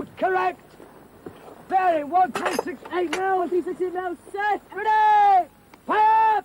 Load correct. Bearing 1368 now. 1368 now. Set. Ready. Fire.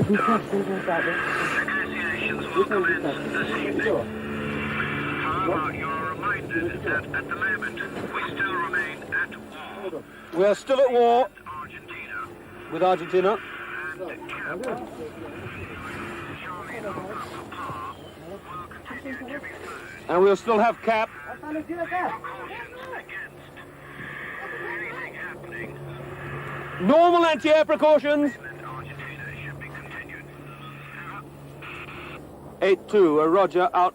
Negotiations will commence this evening. However, you are reminded that at the moment we still remain at war. We are still at war Argentina. with Argentina. And we'll still have cap. Precautions against anything happening. Normal anti-air precautions. Argentina should be continued. 8-2, Roger, out.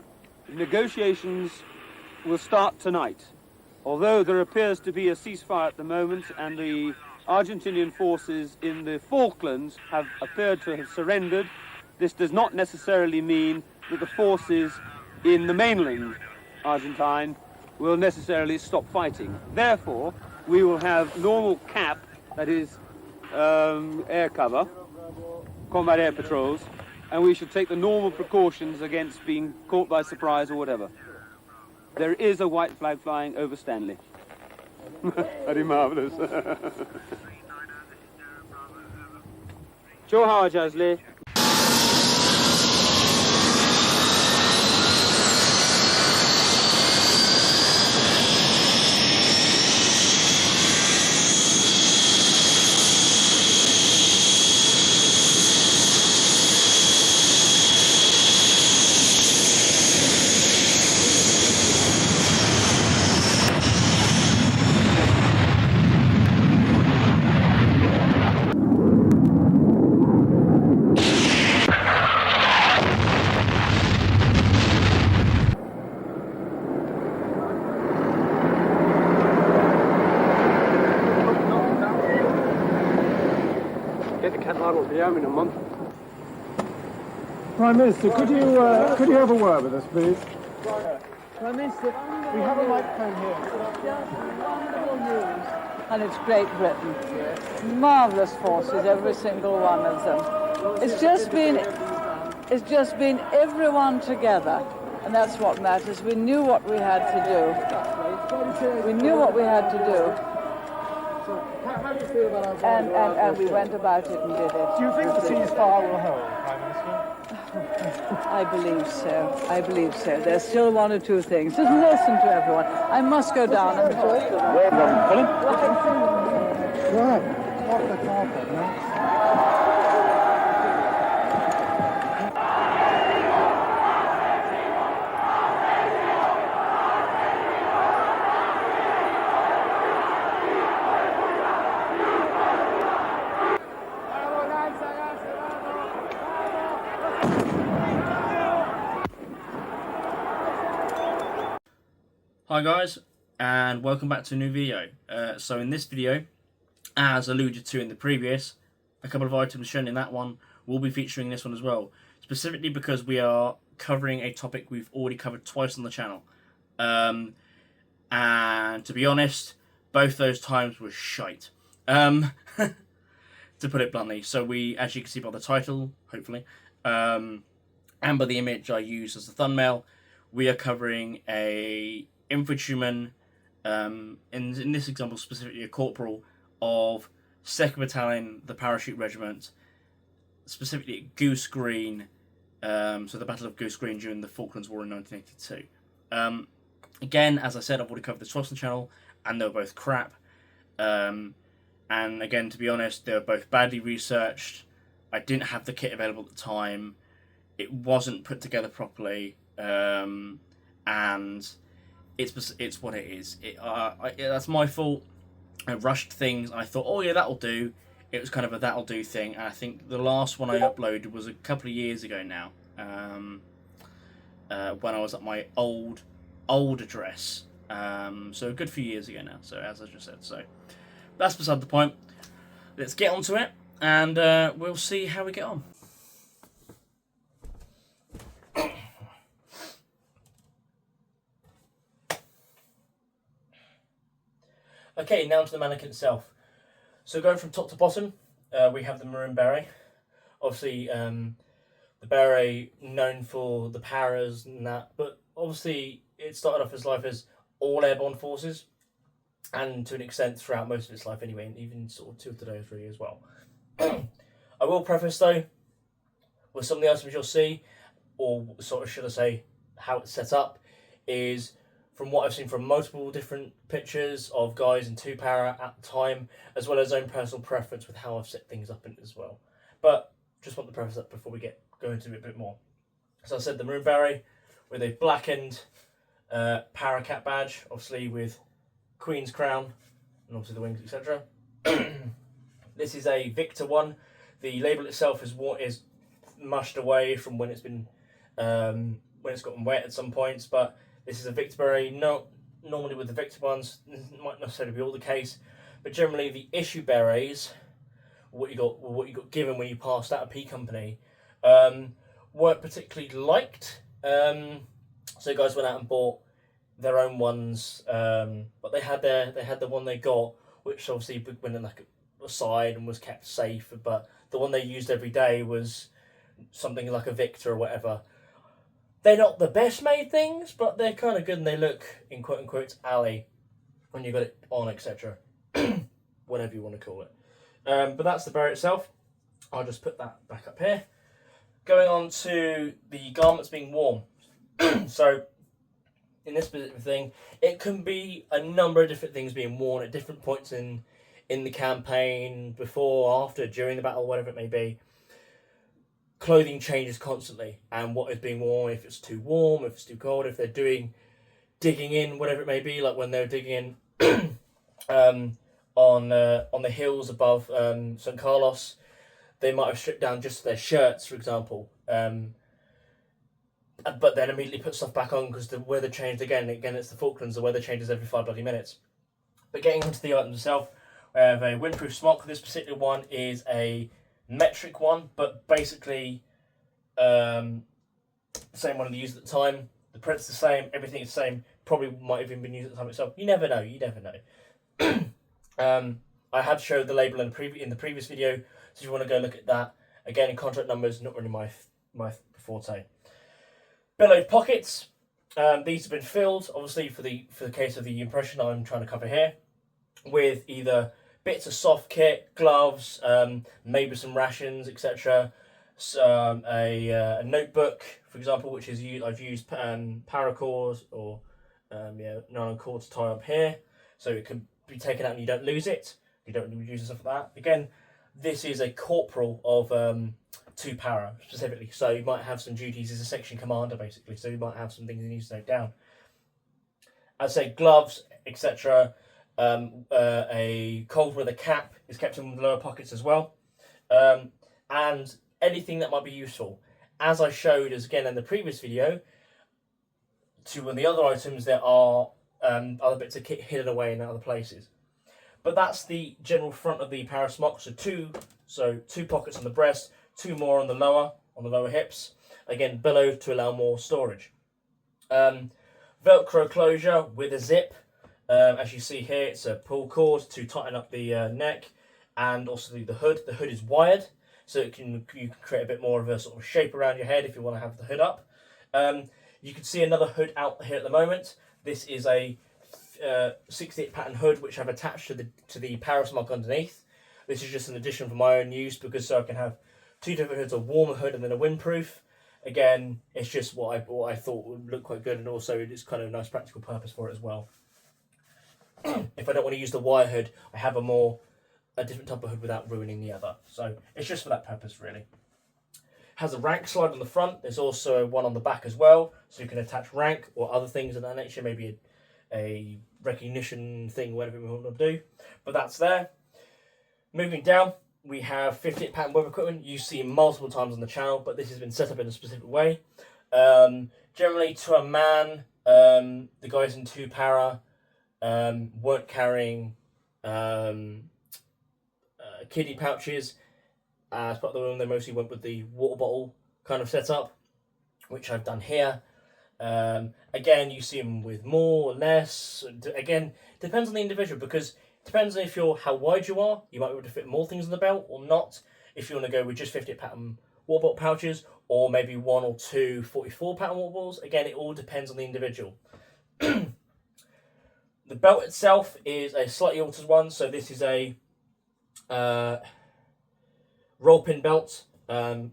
Negotiations will start tonight. Although there appears to be a ceasefire at the moment and the Argentinian forces in the Falklands have appeared to have surrendered, this does not necessarily mean that the forces in the mainland Argentine will necessarily stop fighting. Therefore, we will have normal cap, that is air cover, combat air patrols, and we should take the normal precautions against being caught by surprise or whatever. There is a white flag flying over Stanley. Very marvellous. Joe Howard, Jasley. In a month. Prime Minister, could you have a word with us, please? Prime Minister, we have a microphone here. Just wonderful news, and it's Great Britain. Marvellous forces, every single one of them. It's just been everyone together, and that's what matters. We knew what we had to do. We knew what we had to do. How do you feel about our And we went about it and did it. Do you think the ceasefire will hold, Prime Minister? I believe so. I believe so. There's still one or two things. Just listen to everyone. I must go down and talk to them. Right. Off the carpet, no? Hi guys, and welcome back to a new video. So in this video, as alluded to in the previous, a couple of items shown in that one will be featuring in this one as well. Specifically because we are covering a topic we've already covered twice on the channel. And to be honest, both those times were shite. To put it bluntly. So we, as you can see by the title, hopefully, and by the image I used as a thumbnail, we are covering a infantryman, in this example specifically a corporal of 2nd Battalion, the Parachute Regiment, specifically at Goose Green, so the Battle of Goose Green during the Falklands War in 1982. Again, as I said, I've already covered this twice on the channel, and they were both crap. And again, to be honest, they were both badly researched. I didn't have the kit available at the time. It wasn't put together properly, and it's what it is. That's my fault. I rushed things. I thought, oh yeah, that'll do. It was kind of a that'll do thing. And I think the last one I uploaded was a couple of years ago now, when I was at my old address. So a good few years ago now. So as I just said, so that's beside the point. Let's get onto it, and we'll see how we get on. Okay, now to the mannequin itself. So going from top to bottom, we have the maroon beret. Obviously, the beret known for the paras and that, but obviously it started off its life as all airborne forces, and to an extent throughout most of its life anyway, and even sort of till today really as well. I will preface though, with some of the items you'll see, or sort of should I say, how it's set up, is from what I've seen from multiple different pictures of guys in 2-para at the time, as well as own personal preference with how I've set things up in it as well. But just want to preface that before we go into it a bit more. So I said the maroon beret with a blackened paracat badge, obviously with Queen's crown and obviously the wings, etc. This is a Victor one. The label itself is what is mushed away from when it's been when it's gotten wet at some points, but this is a Victor beret. No, normally with the Victor ones, this might not necessarily be all the case, but generally the issue berets, what you got given when you passed out a P company, weren't particularly liked. So guys went out and bought their own ones, but they had the one they got, which obviously went in like a side and was kept safe. But the one they used every day was something like a Victor or whatever. They're not the best made things, but they're kind of good, and they look, in quote unquote, alley when you got it on, etc. Whatever you want to call it. But that's the beret itself. I'll just put that back up here. Going on to the garments being worn. So, in this specific thing, it can be a number of different things being worn at different points in the campaign, before, after, during the battle, whatever it may be. Clothing changes constantly, and what is being worn, if it's too warm, if it's too cold, if they're digging in, whatever it may be, like when they're digging in on the hills above St. Carlos, they might have stripped down just their shirts, for example, but then immediately put stuff back on because the weather changed again. Again, it's the Falklands, the weather changes every 5 bloody minutes. But getting onto the item itself, we have a windproof smock. This particular one is a metric one, but basically the same one they used at the time. The print's the same, everything is the same. Probably might have even been used at the time itself. You never know. You never know. I had showed the label in the previous video, so if you want to go look at that, again in contract numbers, not really my forte. Billowed pockets. These have been filled, obviously for the case of the impression I'm trying to cover here, with either bits of soft kit, gloves, maybe some rations, etc. A notebook, for example, which is I've used paracord or nylon cord to tie up here, so it can be taken out and you don't lose it. You don't use stuff like that. Again, this is a corporal of 2-para specifically, so you might have some duties as a section commander basically. So you might have some things you need to note down. I'd say gloves, etc. A cold weather cap is kept in the lower pockets as well, and anything that might be useful. As I showed us again in the previous video, to one of the other items there are other bits of kit hidden away in other places. But that's the general front of the para smock. So two pockets on the breast, 2 more on the lower hips. Again, below to allow more storage. Velcro closure with a zip. As you see here, it's a pull cord to tighten up the neck, and also the hood. The hood is wired, so you can create a bit more of a sort of shape around your head if you want to have the hood up. You can see another hood out here at the moment. This is a 68 pattern hood which I've attached to the para smock underneath. This is just an addition for my own use, because so I can have 2 different hoods, a warmer hood and then a windproof. Again, it's just what I thought would look quite good, and also it's kind of a nice practical purpose for it as well. If I don't want to use the wire hood, I have a different type of hood without ruining the other. So it's just for that purpose really. Has a rank slide on the front. There's also one on the back as well, so you can attach rank or other things of that nature, maybe a recognition thing, whatever we want to do. But that's there. Moving down, we have 58 pattern web equipment. You see multiple times on the channel, but this has been set up in a specific way. Generally, to a man, The guys in 2 para weren't carrying kiddie pouches. As part of the room, they mostly went with the water bottle kind of setup, which I've done here. Again, you see them with more or less. Again, depends on the individual, because it depends on how wide you are. You might be able to fit more things in the belt or not. If you want to go with just 58 pattern water bottle pouches, or maybe 1 or 2 44 pattern water bottles. Again, it all depends on the individual. The belt itself is a slightly altered one. So this is a roll pin belt.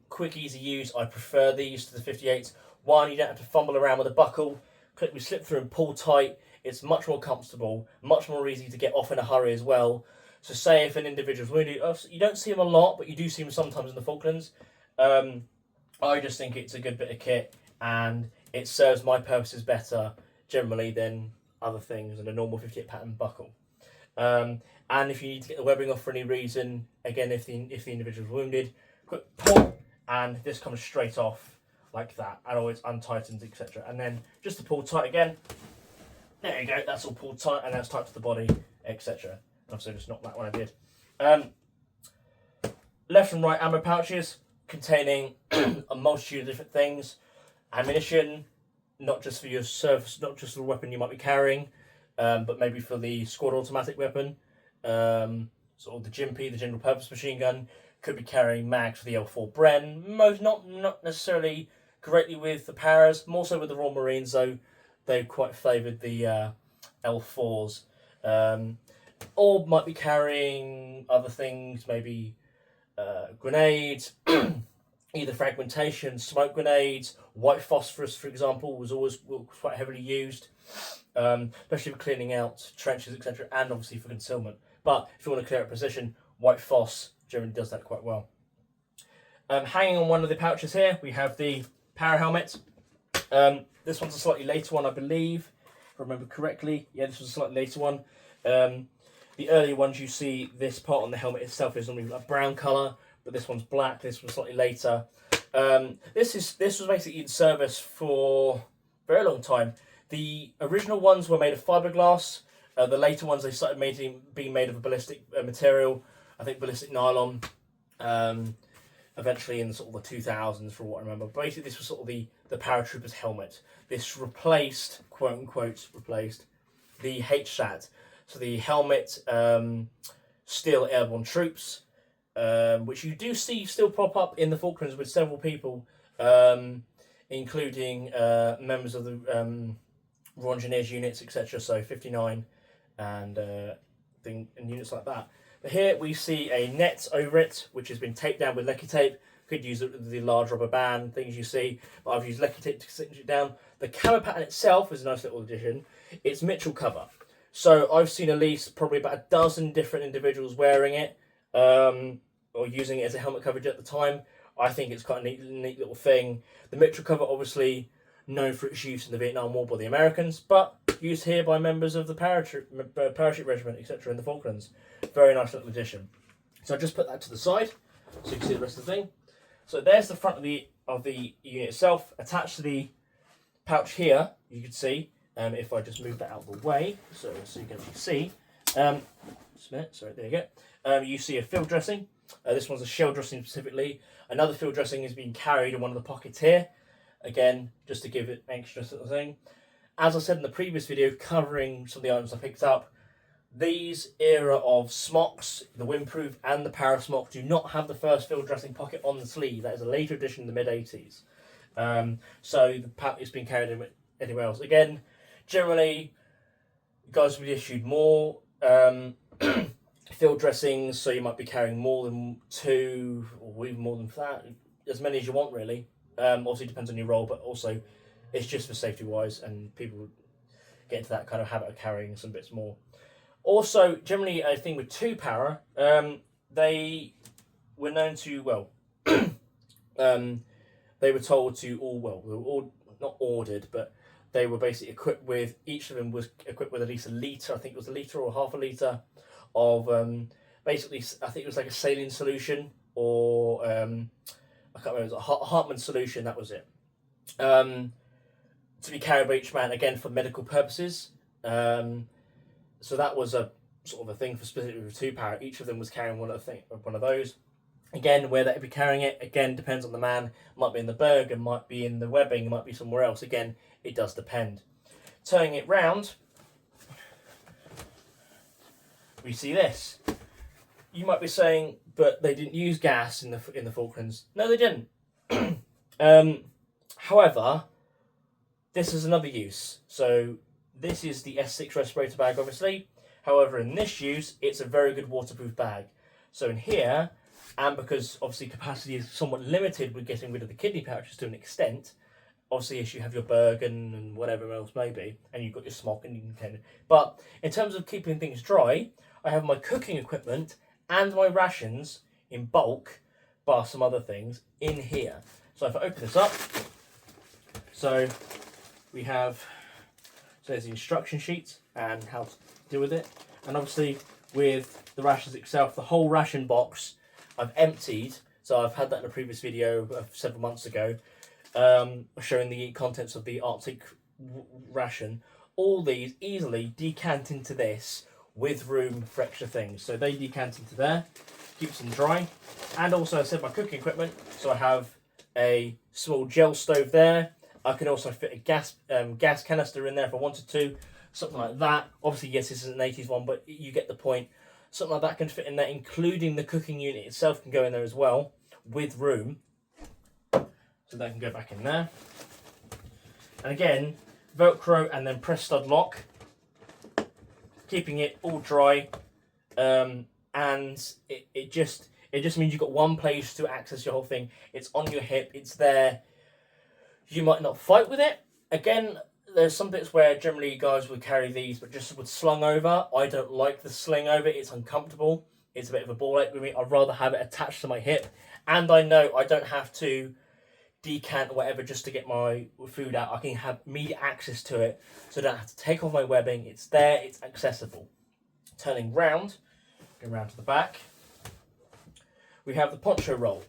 Quick, easy use. I prefer these to the 58s. One, you don't have to fumble around with a buckle. Quickly slip through and pull tight. It's much more comfortable, much more easy to get off in a hurry as well. So say if an individual's wounded, you don't see them a lot, but you do see them sometimes in the Falklands. I just think it's a good bit of kit, and it serves my purposes better generally than other things and a normal 58 pattern buckle. And if you need to get the webbing off for any reason, again, if the individual's wounded, quick pull, and this comes straight off like that, and always untightens, etc. And then just to pull tight again. There you go. That's all pulled tight, and that's tight to the body, etc. Obviously, just not that one I did. Left and right ammo pouches containing a multitude of different things. Ammunition, not just for your service, not just for the weapon you might be carrying, but maybe for the squad automatic weapon. Sort of the GIMP, the general purpose machine gun, could be carrying mags for the L4 Bren. Most not necessarily greatly with the paras, more so with the Royal Marines, though they quite favoured the L4s. Or might be carrying other things, maybe grenades, either fragmentation, smoke grenades, white phosphorus, for example, was quite heavily used, especially for cleaning out trenches, etc., and obviously for concealment. But if you want to clear a position, white phos generally does that quite well. Hanging on one of the pouches here, we have the para helmet. This one's a slightly later one, I believe, if I remember correctly. Yeah, this was a slightly later one. The earlier ones, you see this part on the helmet itself is normally a brown colour, but this one's black. This was slightly later. This was basically in service for a very long time. The original ones were made of fiberglass. The later ones, they started being made of a ballistic material. I think ballistic nylon. Eventually in the sort of the 2000s, for what I remember. Basically, this was sort of the paratrooper's helmet. This replaced, quote unquote, the HSAT. So the helmet, Steel Airborne Troops, which you do see still pop up in the Falklands with several people, including members of the Royal Engineers units, etc. So 59 and units like that. But here we see a net over it, which has been taped down with lecky tape. Could use the large rubber band, things you see, but I've used lecky tape to cinch it down. The camo pattern itself is a nice little addition. It's Mitchell cover. So I've seen at least probably about a dozen different individuals wearing it, or using it as a helmet coverage at the time. I think it's quite a neat little thing. The Mitchell cover, obviously known for its use in the Vietnam War by the Americans, but used here by members of the parachute regiment, etc. in the Falklands. Very nice little addition. So I just put that to the side, so you can see the rest of the thing. So there's the front of the unit itself. Attached to the pouch here, you can see, if I just move that out of the way, so you can actually see. Sorry, there you go. You see a field dressing. This one's a shell dressing specifically. Another field dressing is being carried in one of the pockets here. Again, just to give it an extra sort of thing. As I said in the previous video, covering some of the items I picked up, these era of smocks, the windproof and the para smock, do not have the first field dressing pocket on the sleeve. That is a later addition in the mid-80s. So the pack is being carried anywhere else. Again, generally, guys will be issued more field dressings, so you might be carrying more than 2, or even more than that, as many as you want, really. Obviously, it depends on your role, but also it's just for safety-wise, and people get into that kind of habit of carrying some bits more. Also, generally, a thing with 2 para, they were known to, well, they were told to they were all not ordered, but they were basically equipped with, each of them was equipped with at least a litre, I think it was a litre or half a litre, of basically, I think it was like a saline solution, or I can't remember, it was a Hartmann solution, that was it. to be carried by each man, again, for medical purposes. So that was a sort of a thing for specifically with 2 para. Each of them was carrying one of those. Again, where they'd be carrying it, again, depends on the man. It might be in the berg, it might be in the webbing, it might be somewhere else. Again, it does depend. Turning it round, we see this. You might be saying, but they didn't use gas in the Falklands. No, they didn't. However, this is another use. So this is the S6 respirator bag, obviously. However, in this use, it's a very good waterproof bag. So in here, and because obviously capacity is somewhat limited with getting rid of the kidney pouches to an extent, obviously as you have your Bergen and whatever else maybe, and you've got your smock and you can. But in terms of keeping things dry, I have my cooking equipment and my rations in bulk, bar some other things, in here. So if I open this up, so we have, so there's the instruction sheet and how to deal with it. And obviously with the rations itself, the whole ration box I've emptied. So I've had that in a previous video several months ago, showing the contents of the Arctic ration. All these easily decant into this with room for extra things. So they decant into there, keeps them dry. And also I said my cooking equipment. So I have a small gel stove there. I can also fit a gas canister in there if I wanted to, something like that. Obviously, yes, this is an 80s one, but you get the point. Something like that can fit in there, including the cooking unit itself can go in there as well, with room. So that can go back in there. And again, Velcro and then press stud lock, keeping it all dry. And it just means you've got one place to access your whole thing. It's on your hip, it's there. You might not fight with it. Again, there's some bits where generally guys would carry these, but just with slung over. I don't like the sling over. It's uncomfortable. It's a bit of a ball ache with me. I'd rather have it attached to my hip. And I know I don't have to decant or whatever just to get my food out. I can have immediate access to it, so I don't have to take off my webbing. It's there. It's accessible. Turning round, going round to the back, we have the poncho roll.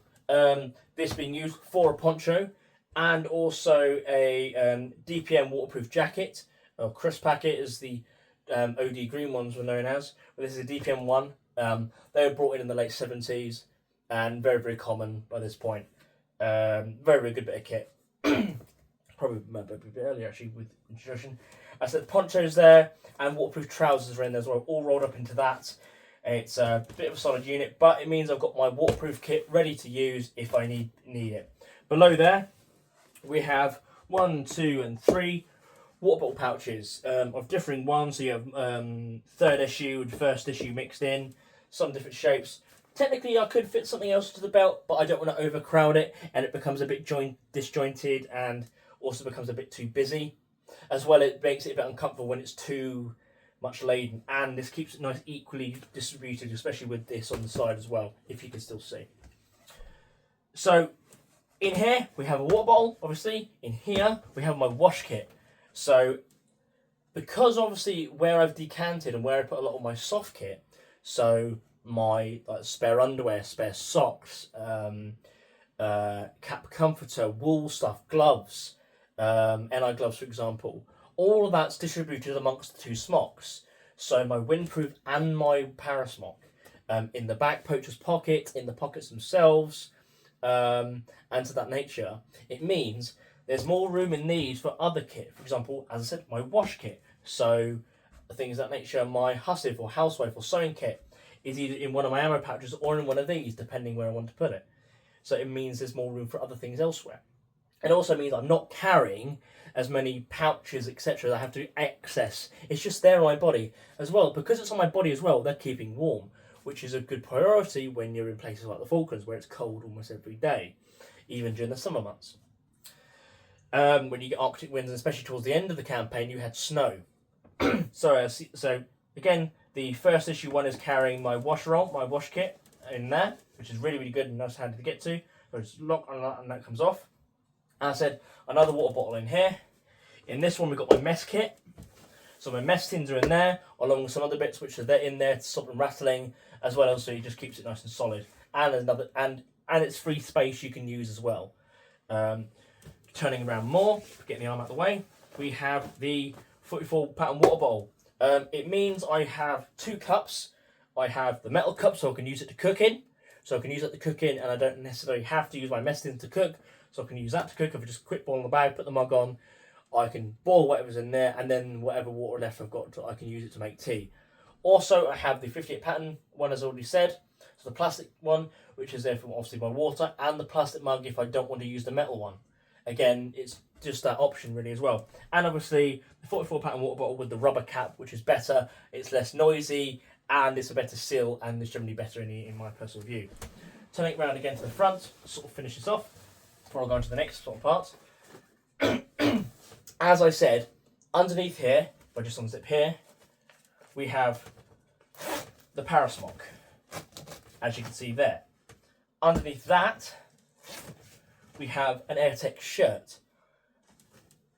This being used for a poncho. And also a DPM waterproof jacket, or crisp packet as the OD green ones were known as. But this is a DPM one. They were brought in the late 70s and very, very common by this point. Very, very good bit of kit. Probably a bit earlier actually with introduction. I said ponchos there and waterproof trousers are in there as well, all rolled up into that. It's a bit of a solid unit, but it means I've got my waterproof kit ready to use if I need it. Below there, we have 1, 2, and 3 water bottle pouches of differing ones. So you have 3rd issue and 1st issue mixed in, some different shapes. Technically, I could fit something else to the belt, but I don't want to overcrowd it, and it becomes a bit disjointed and also becomes a bit too busy. As well, it makes it a bit uncomfortable when it's too much laden, and this keeps it nice, equally distributed, especially with this on the side as well, if you can still see. So, in here, we have a water bottle, obviously. In here, we have my wash kit. So, because obviously where I've decanted and where I put a lot of my soft kit, so my spare underwear, spare socks, cap comforter, wool stuff, gloves, NI gloves for example, all of that's distributed amongst the 2 smocks. So my windproof and my parasmock. In the back poacher's pocket, in the pockets themselves, and to that nature, it means there's more room in these for other kit. For example, as I said, my wash kit. So things of that nature, my hussive or housewife or sewing kit is either in one of my ammo pouches or in one of these, depending where I want to put it. So it means there's more room for other things elsewhere. It also means I'm not carrying as many pouches, etc. that I have to access. It's just there on my body as well. Because it's on my body as well, they're keeping warm, which is a good priority when you're in places like the Falklands where it's cold almost every day, even during the summer months. When you get Arctic winds, and especially towards the end of the campaign, you had snow. So again, the 1st issue one is carrying my wash roll, my wash kit in there, which is really, really good and nice handy to get to. So just lock on that and that comes off. And I said, another water bottle in here. In this one, we've got my mess kit. So my mess tins are in there, along with some other bits which are there in there to stop them rattling, as well as so it just keeps it nice and solid. And another, and it's free space you can use as well. Turning around more, getting the arm out of the way. we have the 44 pattern water bowl. It means I have 2 cups. I have the metal cup, so I can use it to cook in. So I can use that to cook in, and I don't necessarily have to use my mess tin to cook. So I can use that to cook. If I just quick boil in the bag, put the mug on, I can boil whatever's in there, and then whatever water left I've got, I can use it to make tea. Also, I have the 58 pattern one, as I already said. So the plastic one, which is there for obviously my water, and the plastic mug if I don't want to use the metal one. Again, it's just that option really as well. And obviously the 44 pattern water bottle with the rubber cap, which is better. It's less noisy, and it's a better seal, and it's generally better in my personal view. Turning it round again to the front, sort of finish this off before I go on to the next sort of part. As I said, underneath here, if I just unzip here, we have the parasmock, as you can see there. Underneath that, we have an AirTech shirt,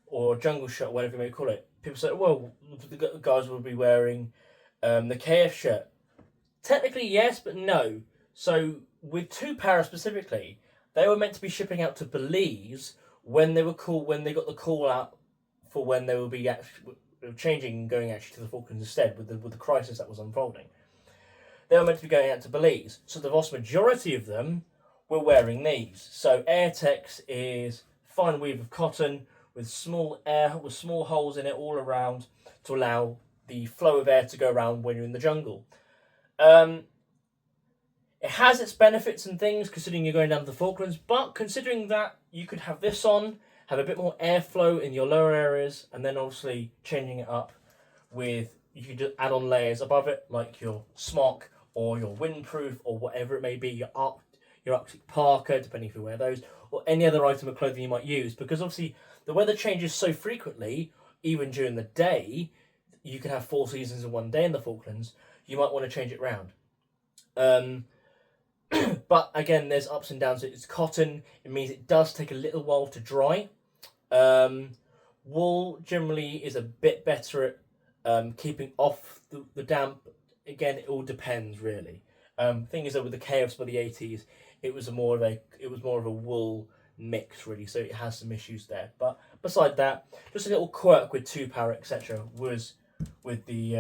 or jungle shirt, whatever you may call it. People say, well, the guys will be wearing the KF shirt. Technically, yes, but no. So, with 2 para specifically, they were meant to be shipping out to Belize when they got the call out for when they will be actually changing and going actually to the Falklands instead with the crisis that was unfolding. They were meant to be going out to Belize, so the vast majority of them were wearing these. So AirTech is fine weave of cotton with small holes in it all around to allow the flow of air to go around when you're in the jungle. It has its benefits and things considering you're going down to the Falklands, but considering that you could have this on, have a bit more airflow in your lower areas, and then obviously changing it up with, you can just add on layers above it, like your smock or your windproof or whatever it may be, your Arctic parka, depending if you wear those, or any other item of clothing you might use, because obviously the weather changes so frequently, even during the day. You can have 4 seasons in one day in the Falklands. You might want to change it round. But again, there's ups and downs. It's cotton. It means it does take a little while to dry. Wool generally is a bit better at keeping off the damp. Again, it all depends really. Thing is that with the KFs by the 80s, it was more of a wool mix really, so it has some issues there. But beside that, just a little quirk with 2 para etc. was with the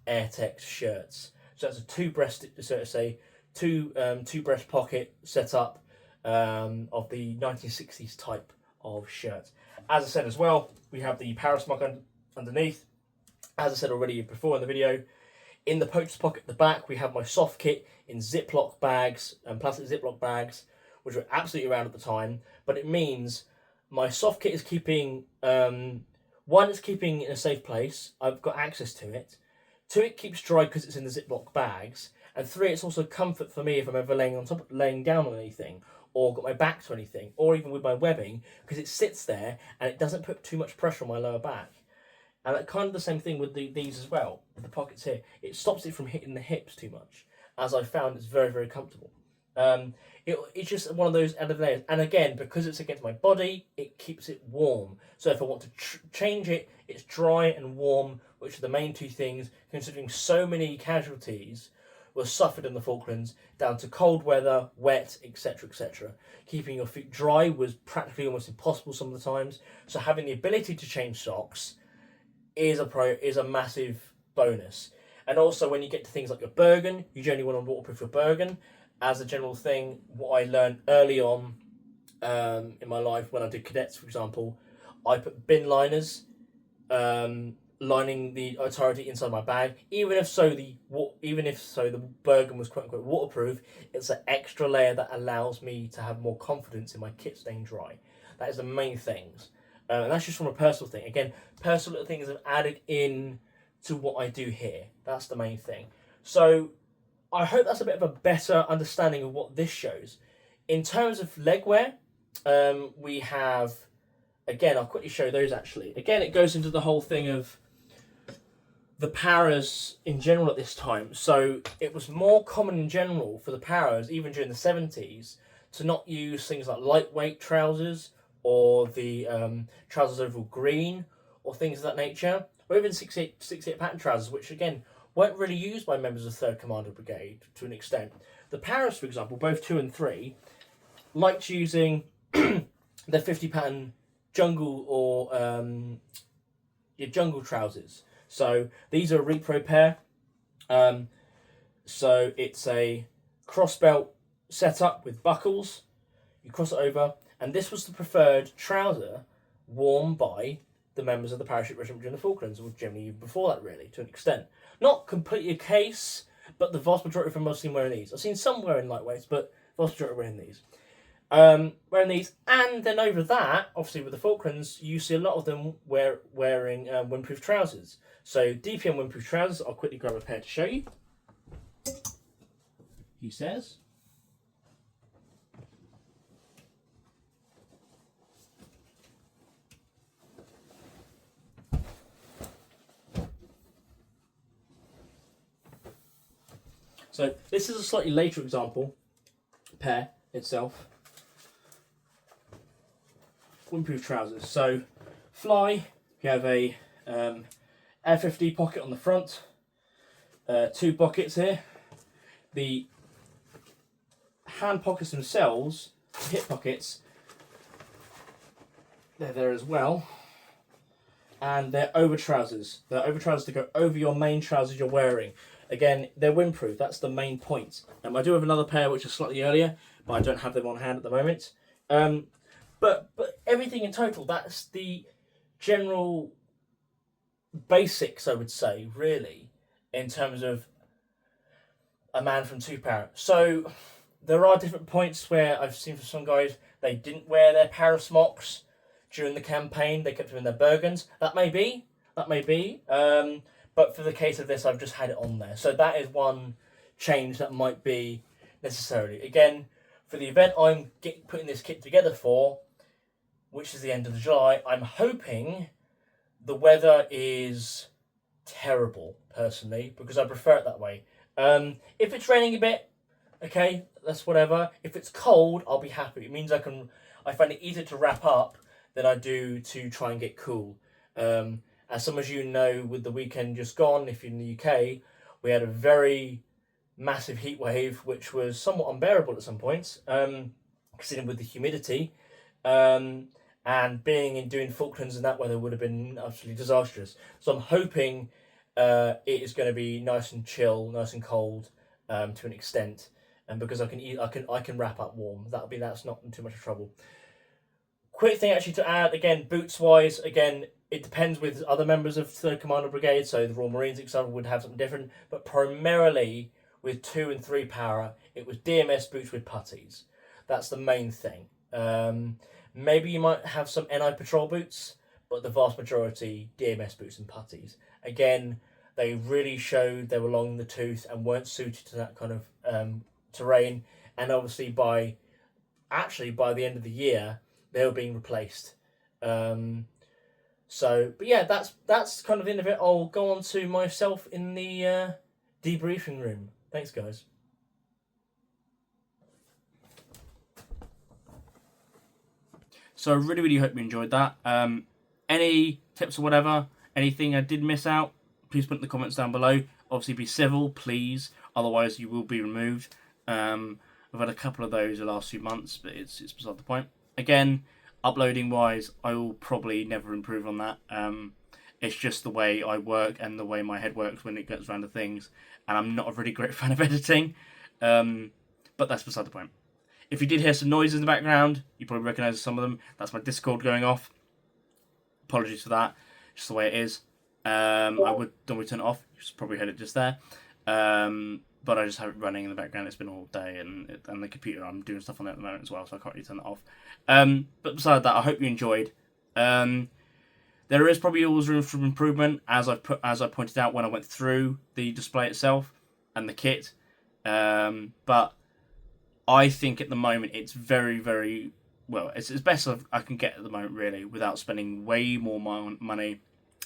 AirTech shirts. So that's a 2-breast, so to say, two breast pocket setup of the 1960s type of shirt. As I said as well, we have the parasmock underneath. As I said already before in the video, in the poacher's pocket at the back, we have my soft kit in Ziploc bags, plastic Ziploc bags, which were absolutely around at the time. But it means my soft kit is keeping, 1, it's keeping in a safe place. I've got access to it. 2, it keeps dry because it's in the Ziploc bags. And 3, it's also comfort for me if I'm ever laying down on anything, or got my back to anything, or even with my webbing, because it sits there and it doesn't put too much pressure on my lower back. And that kind of the same thing with these as well, with the pockets here. It stops it from hitting the hips too much, as I found it's very, very comfortable. It's just one of those added layers. And again, because it's against my body, it keeps it warm. So if I want to change it, it's dry and warm, which are the main 2 things, considering so many casualties were suffered in the Falklands, down to cold weather, wet, etc, etc. Keeping your feet dry was practically almost impossible some of the times. So having the ability to change socks is a massive bonus. And also when you get to things like your Bergen, you generally want to waterproof your Bergen. As a general thing, what I learned early on in my life when I did cadets, for example, I put bin liners lining the entirety inside my bag. Even if so the Bergen was quote unquote waterproof, it's an extra layer that allows me to have more confidence in my kit staying dry. That is the main things. And that's just from a personal thing. Again, personal little things I've added in to what I do here. That's the main thing. So I hope that's a bit of a better understanding of what this shows. In terms of leg wear, we have, again, I'll quickly show those actually. Again, it goes into the whole thing of the paras in general at this time. So it was more common in general for the paras, even during the 70s, to not use things like lightweight trousers or the trousers over green or things of that nature, or even 68 pattern trousers, which again weren't really used by members of 3rd Commander Brigade to an extent. The paras, for example, both 2 and 3, liked using the 50 pattern jungle or your jungle trousers. So these are a repro pair. So it's a crossbelt setup with buckles. You cross it over, and this was the preferred trouser worn by the members of the parachute regiment during the Falklands, or generally even before that, really, to an extent. Not completely a case, but the vast majority of them I've seen wearing these. I've seen some wearing lightweights, but the vast majority wearing these. And then over that, obviously with the Falklands, you see a lot of them wearing windproof trousers. So DPM windproof trousers, I'll quickly grab a pair to show you. He says. So this is a slightly later example pair itself. Windproof trousers. So fly, you have a F50 pocket on the front, 2 pockets here. The hand pockets themselves, hip pockets, they're there as well. And they're over trousers. They're over trousers to go over your main trousers you're wearing. Again, they're windproof, that's the main point. I do have another pair which is slightly earlier, but I don't have them on hand at the moment. But everything in total, that's the general basics, I would say, really, in terms of a man from 2-para. So there are different points where I've seen for some guys, they didn't wear their para smocks during the campaign, they kept them in their Bergens. That may be. But for the case of this, I've just had it on there. So that is one change that might be necessary. Again, for the event I'm putting this kit together for, which is the end of July, I'm hoping the weather is terrible, personally, because I prefer it that way. If it's raining a bit, okay, that's whatever. If it's cold, I'll be happy. It means I find it easier to wrap up than I do to try and get cool. As some of you know, with the weekend just gone, if you're in the UK, we had a very massive heat wave, which was somewhat unbearable at some points, considering with the humidity. And doing Falklands in that weather would have been absolutely disastrous. So I'm hoping it is going to be nice and chill, nice and cold to an extent, and because I can wrap up warm. That's not too much of trouble. Quick thing actually to add, again, boots wise, again, it depends with other members of 3rd Commander Brigade, so the Royal Marines, etc., would have something different, but primarily with 2 and 3 para, it was DMS boots with puttees. That's the main thing. Maybe you might have some NI patrol boots, but the vast majority DMS boots and puttees. Again, they really showed they were long in the tooth and weren't suited to that kind of terrain, and obviously by the end of the year, they were being replaced. But yeah, that's kind of the end of it. I'll go on to myself in the debriefing room. Thanks, guys. So I really hope you enjoyed that. Any tips or whatever, anything I did miss out, please put in the comments down below. Obviously be civil, please, otherwise you will be removed. I've had a couple of those the last few months, but it's beside the point. Again, uploading wise, I will probably never improve on that. It's just the way I work and the way my head works when it gets around to things, and I'm not a really great fan of editing, but that's beside the point. If you did hear some noises in the background, you probably recognise some of them. That's my Discord going off. Apologies for that, just the way it is. I would normally turn it off. You probably heard it just there. But I just have it running in the background. It's been all day, and the computer, I'm doing stuff on it at the moment as well, so I can't really turn that off. But beside that, I hope you enjoyed. There is probably always room for improvement, as I pointed out when I went through the display itself and the kit. But I think at the moment it's very well. It's best I can get at the moment, really, without spending way more money.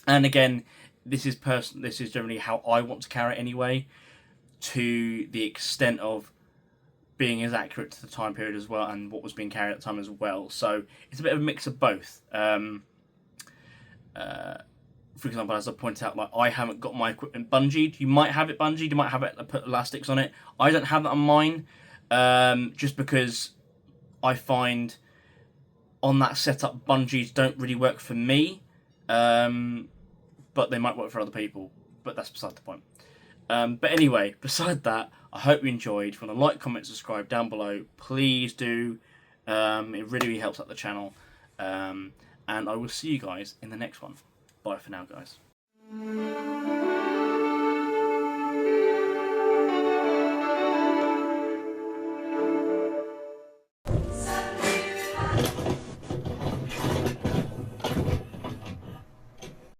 And again, this is generally how I want to carry it anyway, to the extent of being as accurate to the time period as well and what was being carried at the time as well. So it's a bit of a mix of both. For example, as I pointed out, like, I haven't got my equipment bungeed. You might have it bungeed, you might have it put elastics on it. I don't have that on mine, just because I find on that setup, bungees don't really work for me, but they might work for other people, but that's beside the point. But anyway, beside that, I hope you enjoyed. If you want to like, comment, subscribe down below, please do. It really helps out the channel. And I will see you guys in the next one. Bye for now, guys.